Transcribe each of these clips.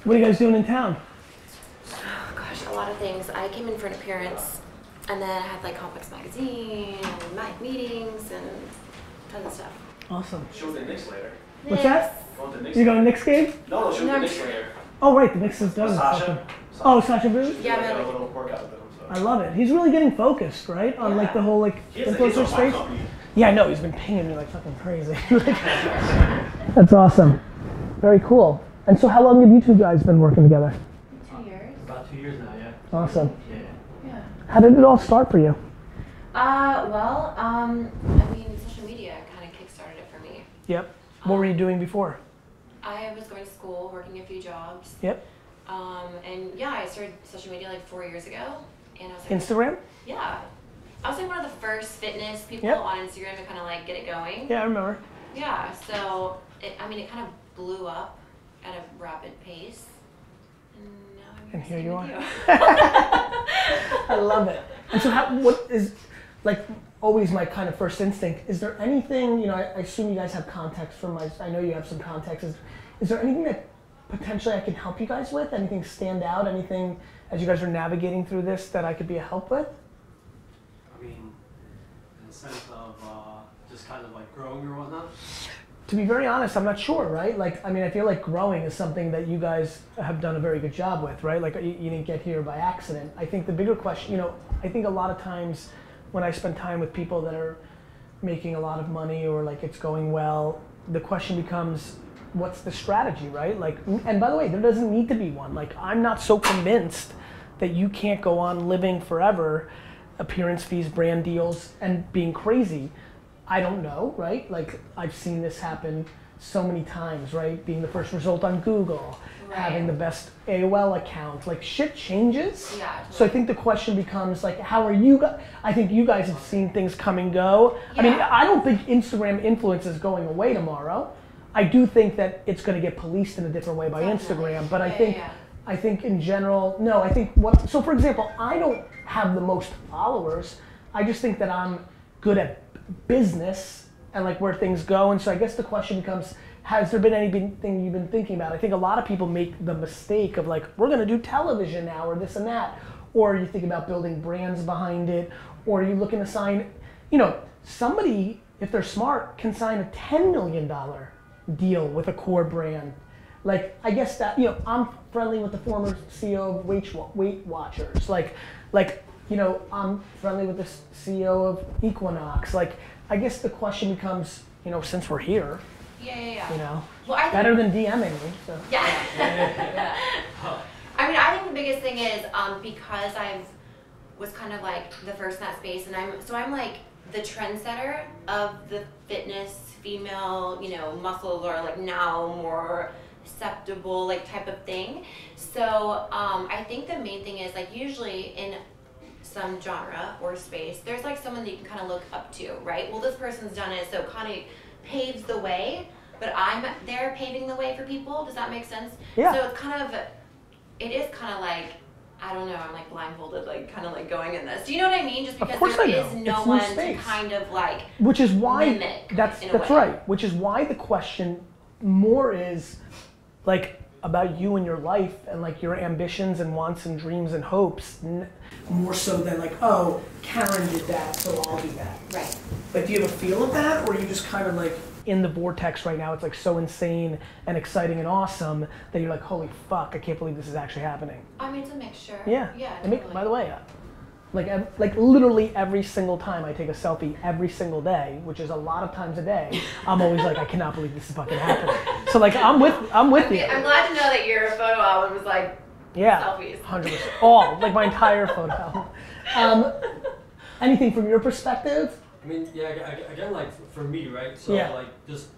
What are you guys doing in town? Oh gosh, a lot of things. I came in for an appearance, and then I had like Complex Magazine and meetings and tons of stuff. Awesome. She'll be Knicks later. What's that? Going to the Knicks. You going to Knicks game? No, she'll be Knicks later. Oh right, the Knicks is done. Sasha. Oh, Sasha Bruce? Yeah, I got man. a little workout with him. So. I love it. He's really getting focused, right? On like the whole like influencer space. Yeah, I know. He's been pinging me like fucking crazy. That's awesome. Very cool. And so how long have you two guys been working together? 2 years. About 2 years now, yeah. Awesome. Yeah. How did it all start for you? I mean, social media kind of kickstarted it for me. Yep. What were you doing before? I was going to school, working a few jobs. Yep. And yeah, I started social media like 4 years ago. And I was like, Instagram? Yeah. I was like one of the first fitness people on Instagram to kind of like get it going. Yeah, I remember. Yeah, so it kind of blew up at a rapid pace. And now I'm And here you are. you. I love it. And so what is, like, always my kind of first instinct, is there anything, you know, I assume you guys have context from I know you have some context. Is there anything that potentially I can help you guys with? Anything stand out? Anything as you guys are navigating through this that I could be a help with? I mean, in the sense of just kind of like growing or whatnot? To be very honest, I'm not sure, right? Like, I mean, I feel like growing is something that you guys have done a very good job with, right? Like, you didn't get here by accident. I think the bigger question, you know, I think a lot of times when I spend time with people that are making a lot of money or like it's going well, the question becomes, what's the strategy, right? Like, and by the way, there doesn't need to be one. Like, I'm not so convinced that you can't go on living forever, appearance fees, brand deals, and being crazy. I don't know, right? Like, I've seen this happen so many times, right? Being the first result on Google, having the best AOL account, like shit changes. Yeah. Totally. So I think the question becomes like, how are you guys? I think you guys have seen things come and go. Yeah. I mean, I don't think Instagram influence is going away tomorrow. I do think that it's going to get policed in a different way by Instagram, but I think in general, no, I think so for example, I don't have the most followers. I just think that I'm good at business and like where things go. And so I guess the question becomes, has there been anything you've been thinking about? I think a lot of people make the mistake of like, we're going to do television now or this and that. Or you think about building brands behind it, or you looking to sign, you know, somebody, if they're smart, can sign a $10 million deal with a core brand. Like, I guess that, you know, I'm friendly with the former CEO of Weight Watchers. Like, you know, I'm friendly with the CEO of Equinox. Like, I guess the question becomes, you know, since we're here, you know, well, I think, better than DMing me. So. Yeah. I mean, I think the biggest thing is because was kind of like the first in that space, and I'm like the trendsetter of the fitness female, you know, muscles are like now more acceptable, like type of thing. So I think the main thing is like usually in some genre or space, there's like someone that you can kind of look up to, right? Well, this person's done it, so kind of paves the way, but I'm there paving the way for people. Does that make sense? Yeah. So it is kind of like, I don't know, I'm like blindfolded, like kind of like going in this. Do you know what I mean? Just because there is no one to kind of like which is why mimic. That's right. Which is why the question more is like about you and your life and like your ambitions and wants and dreams and hopes, more so than like, oh, Karen did that, so I'll do that. Right. Like, do you have a feel of that, or are you just kind of like in the vortex right now? It's like so insane and exciting and awesome that you're like, holy fuck, I can't believe this is actually happening. I mean, it's a mixture. Yeah. Yeah. Totally. Totally. By the way, like literally every single time I take a selfie every single day, which is a lot of times a day, I'm always like, I cannot believe this is fucking happening. So like, I'm with you. I'm glad to know that your photo album was like selfies. 100%. All, like my entire photo album. Anything from your perspective? I mean, yeah, again, like for me, right? So like just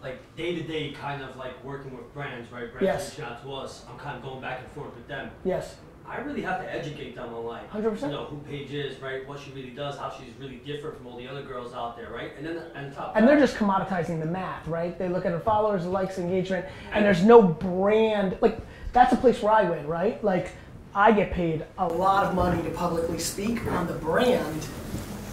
like day to day kind of like working with brands, right? Brands reaching out to us, I'm kind of going back and forth with them. Yes. I really have to educate them on like, 100%. you know, who Paige is, right? What she really does, how she's really different from all the other girls out there, right? And then and they're just commoditizing the math, right? They look at her followers, likes, engagement, and there's no brand. Like, that's a place where I win, right? Like, I get paid a lot of money to publicly speak on the brand,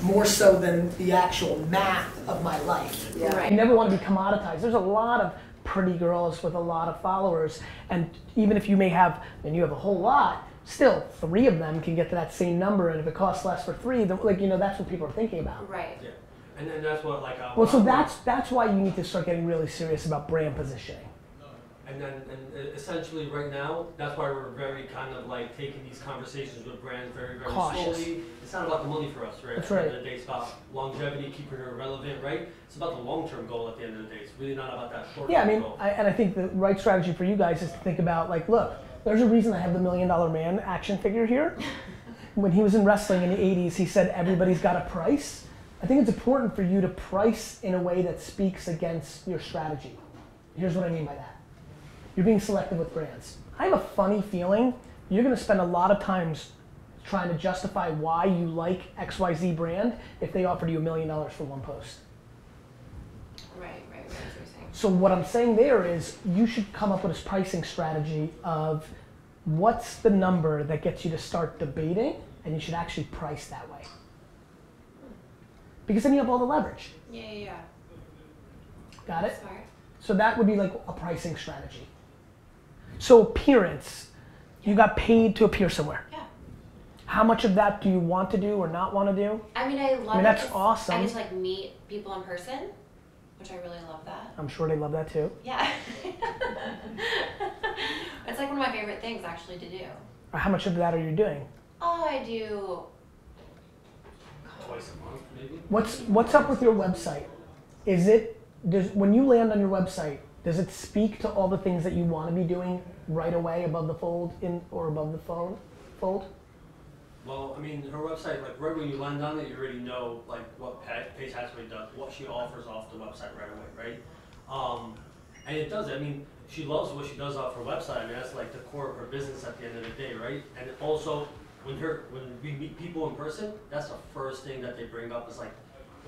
more so than the actual math of my life. Yeah. Right. You never want to be commoditized. There's a lot of pretty girls with a lot of followers, and even if you may have, and you have a whole lot, still 3 of them can get to that same number, and if it costs less for 3, then, like, you know, that's what people are thinking about. Right. Yeah. And then that's what like. Well, so that's why you need to start getting really serious about brand positioning. And then, essentially right now, that's why we're very kind of like taking these conversations with brands very, very Cautious. slowly. It's not about the money for us, right? That's At right. the end of the day, it's about longevity, keeping it relevant, right? It's about the long-term goal at the end of the day. It's really not about that short-term Yeah, I mean, goal. and I think the right strategy for you guys is to think about, like, look, there's a reason I have the $1 Million Man action figure here. When he was in wrestling in the 80s, he said everybody's got a price. I think it's important for you to price in a way that speaks against your strategy. Here's what I mean by that. You're being selective with brands. I have a funny feeling you're gonna spend a lot of times trying to justify why you like XYZ brand if they offered you $1 million for one post. Right, that's what you're saying. So what I'm saying there is you should come up with a pricing strategy of what's the number that gets you to start debating, and you should actually price that way. Because then you have all the leverage. Yeah. Got it? Smart. So that would be like a pricing strategy. So appearance, you got paid to appear somewhere. Yeah. How much of that do you want to do or not want to do? I mean, I love that's it. awesome. I just like meet people in person, which I really love that. I'm sure they love that too. Yeah. It's like one of my favorite things actually to do. How much of that are you doing? Oh, I do. Twice a month, maybe. What's up with your website? When you land on your website, does it speak to all the things that you want to be doing right away above the fold or above the fold? Well, I mean, her website, like right when you land on it, you already know like what Paige Hathaway does, what she offers off the website right away, right? And it does. I mean, she loves what she does off her website. I mean, that's like the core of her business at the end of the day, right? And also, when we meet people in person, that's the first thing that they bring up is like,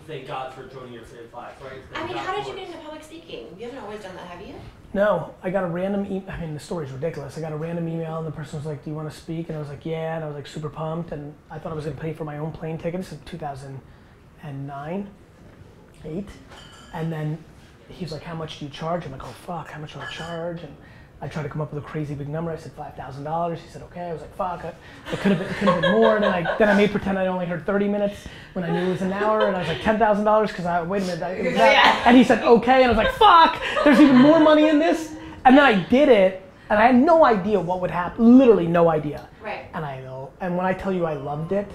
thank God for joining your Fan 5, right? I mean, how did you get into public speaking? You haven't always done that, have you? No, I got a random email. I mean, the story's ridiculous. I got a random email and the person was like, do you want to speak? And I was like, yeah. And I was like super pumped. And I thought I was going to pay for my own plane ticket. This is 2009, 8. And then he's like, how much do you charge? I'm like, oh fuck, how much do I charge? And I tried to come up with a crazy big number. I said $5,000. He said, okay. I was like, fuck, it could have been more. And then I made pretend I only heard 30 minutes when I knew it was an hour. And I was like, $10,000 because wait a minute. It was that. And he said, okay. And I was like, fuck, there's even more money in this. And then I did it, and I had no idea what would happen. Literally no idea. Right. And when I tell you I loved it,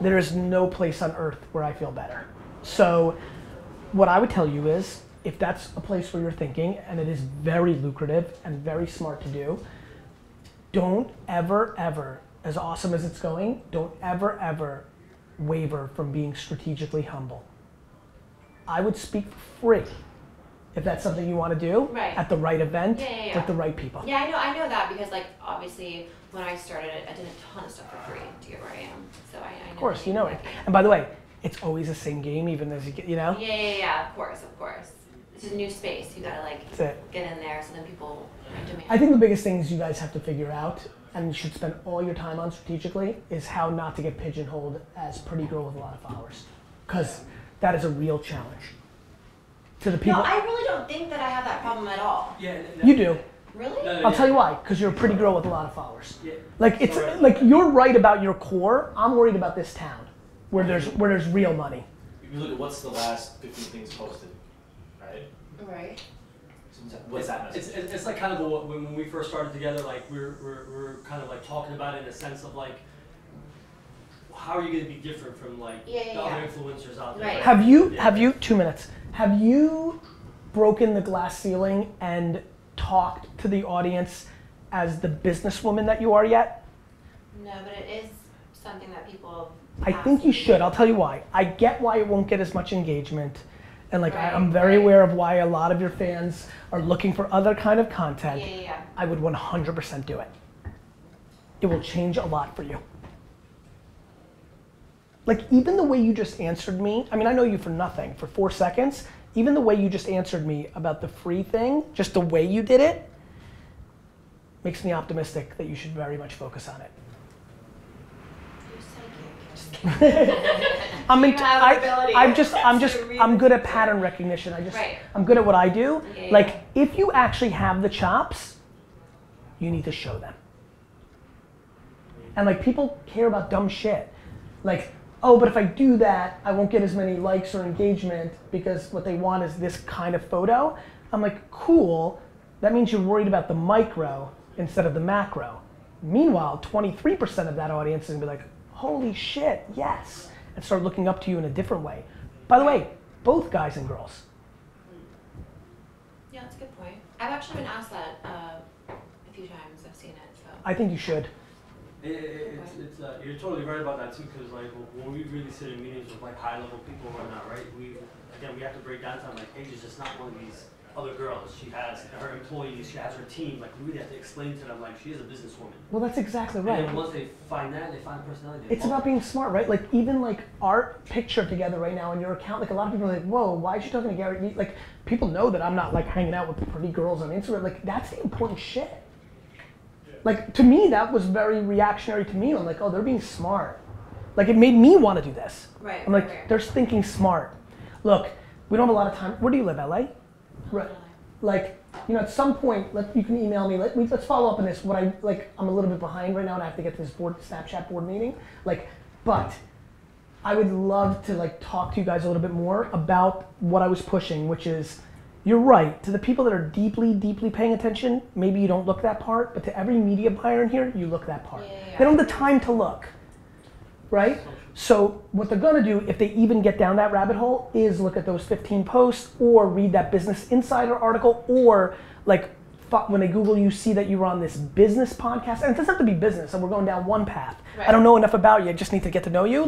there is no place on earth where I feel better. So what I would tell you is, if that's a place where you're thinking, and it is very lucrative and very smart to do, don't ever, as awesome as it's going, don't ever waver from being strategically humble. I would speak for free if that's something you want to do at the right event with the right people. Yeah, I know that because like obviously when I started I did a ton of stuff for free to get where I am. So I know. Of course, you know it. And by the way, it's always the same game even as you get, you know? Yeah, of course. It's a new space. You gotta like That's it. get in there so then people demand. I think the biggest things you guys have to figure out, and you should spend all your time on strategically, is how not to get pigeonholed as pretty girl with a lot of followers. Because that is a real challenge. To the people. No, I really don't think that I have that problem at all. Yeah. You do. Really? I'll tell you why. Because you're a pretty girl with a lot of followers. Yeah. Like it's like you're right about your core. I'm worried about this town, where there's real money. If you look at what's the last 15 things posted, right? Right. What's that message? It's like kind of when we first started together, like we're kind of like talking about it in a sense of like, how are you going to be different from like the other influencers out there? Right. Have you 2 minutes? Have you broken the glass ceiling and talked to the audience as the businesswoman that you are yet? No, but it is something that people. I think you should. I'll tell you why. I get why it won't get as much engagement. And like I'm very aware of why a lot of your fans are looking for other kind of content. Yeah. I would 100% do it. It will change a lot for you. Like even the way you just answered me, I mean I know you for nothing, for 4 seconds, even the way you just answered me about the free thing, just the way you did it, makes me optimistic that you should very much focus on it. You're psychic. I'm good at pattern recognition. I'm good at what I do. Yeah. Like, if you actually have the chops, you need to show them. And like, people care about dumb shit. Like, oh, but if I do that, I won't get as many likes or engagement because what they want is this kind of photo. I'm like, cool. That means you're worried about the micro instead of the macro. Meanwhile, 23% of that audience is gonna be like, holy shit, yes, and start looking up to you in a different way. By the way, both guys and girls. Yeah, that's a good point. I've actually been asked that a few times. I've seen it, so. I think you should. You're totally right about that too, because like when we really sit in meetings with like high level people and whatnot, right? We have to break down time like Paige is just not one of these other girls. She has her employees, she has her team. Like we really have to explain to them like she is a businesswoman. Well, that's exactly right. And then once they find that, they find personality. It's about being smart, right? Like even like our picture together right now in your account, like a lot of people are like, whoa, why is she talking to GaryVee? Like people know that I'm not like hanging out with pretty girls on Instagram. Like that's the important shit. Like to me, that was very reactionary to me. I'm like, oh, they're being smart. Like it made me want to do this. Right. I'm like, they're thinking smart. Look, we don't have a lot of time. Where do you live, LA? Right. Like, you know, at some point, you can email me. Let's follow up on this. I'm a little bit behind right now, and I have to get to this Snapchat board meeting. But I would love to talk to you guys a little bit more about what I was pushing, which is, you're right. To the people that are deeply, deeply paying attention, maybe you don't look that part. But to every media buyer in here, you look that part. Yeah. They don't have the time to look, right? So what they're gonna do, if they even get down that rabbit hole, is look at those 15 posts or read that Business Insider article, or when they Google you, see that you were on this business podcast. And it doesn't have to be business, and we're going down one path. Right. I don't know enough about you, I just need to get to know you.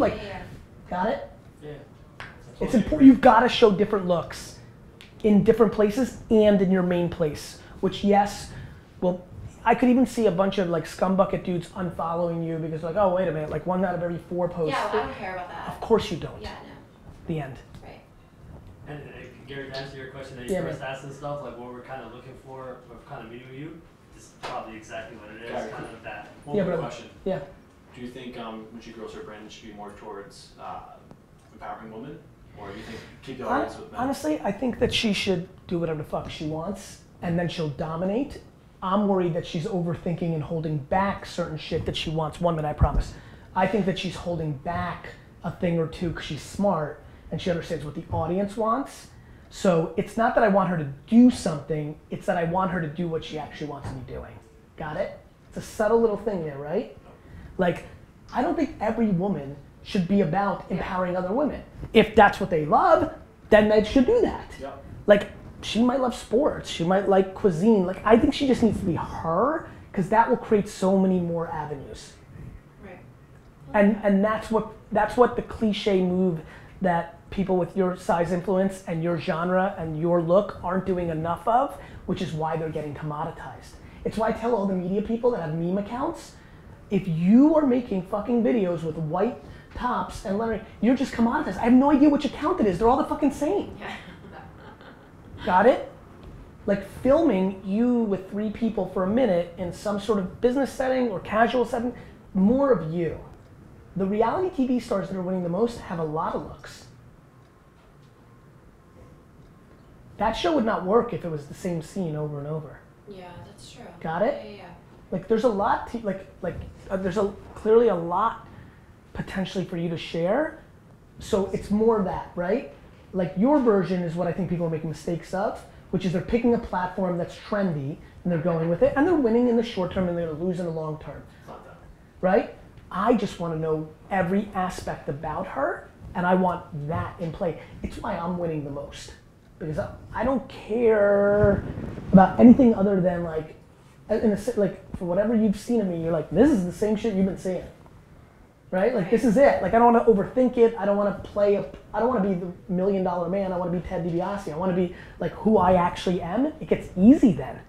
Got it? Yeah. It's important, you've gotta show different looks in different places and in your main place, which I could even see a bunch of scumbucket dudes unfollowing you because oh, wait a minute, 1 out of every 4 posts. Yeah, well, I don't care about that. Of course you don't. Yeah, no. The end. Right. And Gary, to answer your question that you first asked and stuff, what we're kind of looking for, what kind of meeting with you, is probably exactly what it is, Gary, kind of that. One more question. Yeah. Do you think when she grows her brand, it should be more towards empowering women? Or do you think keep the audience with men? Honestly, I think that she should do whatever the fuck she wants, and then she'll dominate. I'm worried that she's overthinking and holding back certain shit that she wants. 1 minute, I promise. I think that she's holding back a thing or two because she's smart and she understands what the audience wants. So it's not that I want her to do something, it's that I want her to do what she actually wants to be doing. Got it? It's a subtle little thing there, right? I don't think every woman should be about empowering other women. If that's what they love, then they should do that. Yep. She might love sports, she might like cuisine. I think she just needs to be her, because that will create so many more avenues. Right. And that's what the cliche move that people with your size influence and your genre and your look aren't doing enough of, which is why they're getting commoditized. It's why I tell all the media people that have meme accounts, if you are making fucking videos with white tops and lettering, you're just commoditized. I have no idea which account it is. They're all the fucking same. Yeah. Got it? Filming you with 3 people for a minute in some sort of business setting or casual setting, more of you. The reality TV stars that are winning the most have a lot of looks. That show would not work if it was the same scene over and over. Yeah, that's true. Got it? Yeah. There's a lot to, there's clearly a lot potentially for you to share. So it's more of that, right? Your version is what I think people are making mistakes of, which is they're picking a platform that's trendy and they're going with it and they're winning in the short term and they're gonna lose in the long term. Right? I just wanna know every aspect about her and I want that in play. It's why I'm winning the most. Because I don't care about anything other than for whatever you've seen of me, you're this is the same shit you've been seeing. Right? This is it. I don't want to overthink it. I don't want to I don't want to be the $1 million man. I want to be Ted DiBiase. I want to be who I actually am. It gets easy then.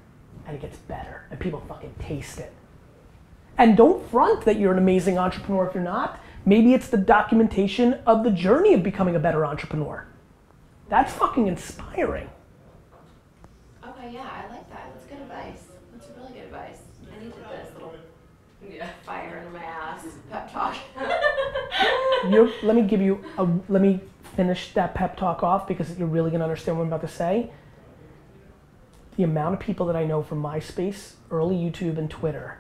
And it gets better. And people fucking taste it. And don't front that you're an amazing entrepreneur if you're not. Maybe it's the documentation of the journey of becoming a better entrepreneur. That's fucking inspiring. Okay, yeah, I like that. That's good advice. That's really good advice. I needed this little fire in my ass pep talk. let me give you let me finish that pep talk off because you're really gonna understand what I'm about to say. The amount of people that I know from MySpace, early YouTube and Twitter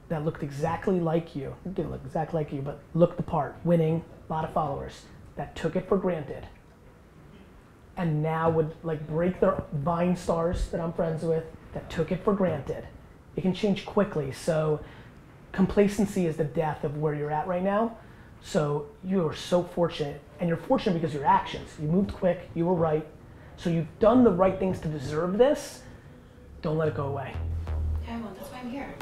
that looked exactly like you, didn't look exactly like you, but looked the part, winning, a lot of followers, that took it for granted and now would like break their Vine stars that I'm friends with that took it for granted. It can change quickly, so complacency is the death of where you're at right now. So you are so fortunate, and you're fortunate because of your actions. You moved quick, you were right, so you've done the right things to deserve this. Don't let it go away. Okay, well, that's why I'm here.